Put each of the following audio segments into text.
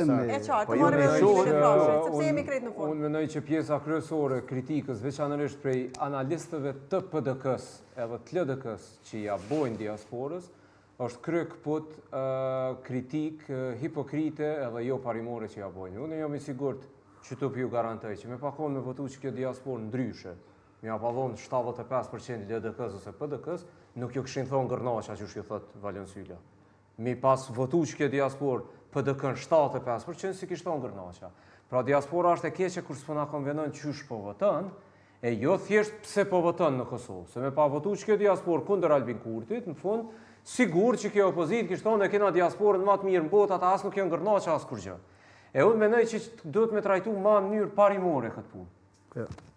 E qartë, të marrë me rështimin e frashët, sepse jemi krejt në fund. Unë mendoj që pjesa kryesore kritikës, veçanërisht prej analistëve të PDK-s edhe të LDK-s që ja bojnë diasporës, është krye këput kritikë hipokrite edhe jo parimore që ja bojnë. Unë jam i sigurt që të ju garantoj që me pakon me votu që kjo diasporë ndryshe, me ja pavon 75% LDK-s ose PDK-s, nuk ju këshin thonë gërnaqa që shju thot Valion Sylla. Mi pas votu që kjo diasporë PDK-n 75% si kishtë thonë gërnaqa. Pra diaspora është e keqe kur s'po na konvenon qysh po votën, e jo thjesht pse po votën në Kosovë. Se me pa votu që kjo diasporë kundër Albin Kurtit, në fund, sigur që kjo opozit kishtë thonë e kena diasporën ma të mirë në botë, ata asë nuk janë gërnaqa asë kur gjë. E unë menoj që duhet me trajtu ma në mënyrë parimore këtë punë.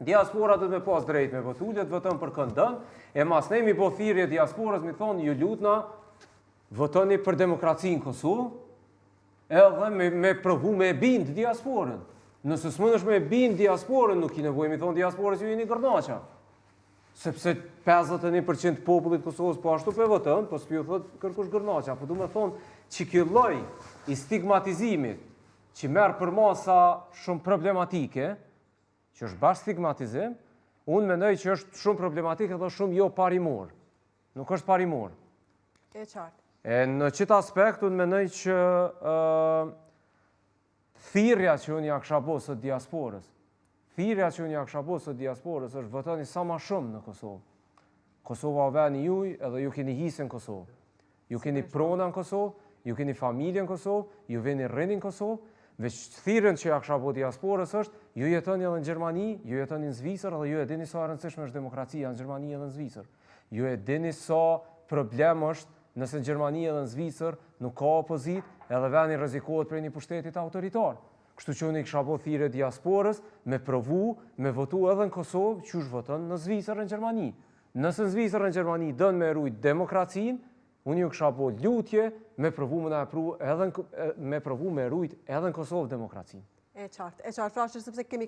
Diaspora duhet me pas drejt me votu, le të votën për këndën, e mas ne mi po thirrje diasporës mi thonë, ju lutna, votoni për demokracinë në Kosovë, edhe me provu me bind diasporën. Nëse s'mëndesh me bind diasporën, nuk i nevojë mi thonë diasporës ju jeni gërnaqa. Sepse 51% popullit Kosovës po ashtu pe votën, po s'pi u thot kërkush gërnaqa. Po du me thonë që kjo lloj i stigmatizimit, që merr për masa shumë problematike, që është bash stigmatizim, unë mendoj që është shumë problematike dhe shumë jo parimor. Nuk është parimor. E qartë. E në qëtë aspekt, unë mendoj që thirrja që unë ja kësha bo së diasporës, është votoni sa ma shumë në Kosovë. Kosova o veni juj edhe ju keni hisë në Kosovë. Ju keni prona në Kosovë, ju keni familje në Kosovë, ju veni rrini në Kosovë, veç thirrjen që ja kësha bo diasporës është, ju jetoni edhe në Gjermani, ju jetoni në Zvicër, edhe ju e dini sa rëndësishme është demokracia në Gjermani edhe në Zvicër. Ju e dini sa problem është nëse në Gjermani edhe në Zvicër nuk ka opozit, edhe veni rrezikohet prej një pushtetit autoritar. Kështu që unë i kisha bo thirrje diasporës me provu, me votu edhe në Kosovë, qysh voton në Zvicër në Gjermani. Nëse në Zvicër në Gjermani dënë me rujt demokracinë, unë ju kisha bo lutje me provu me rujt edhe në Kosovë demokracinë. E qartë, frashë, sepse kemi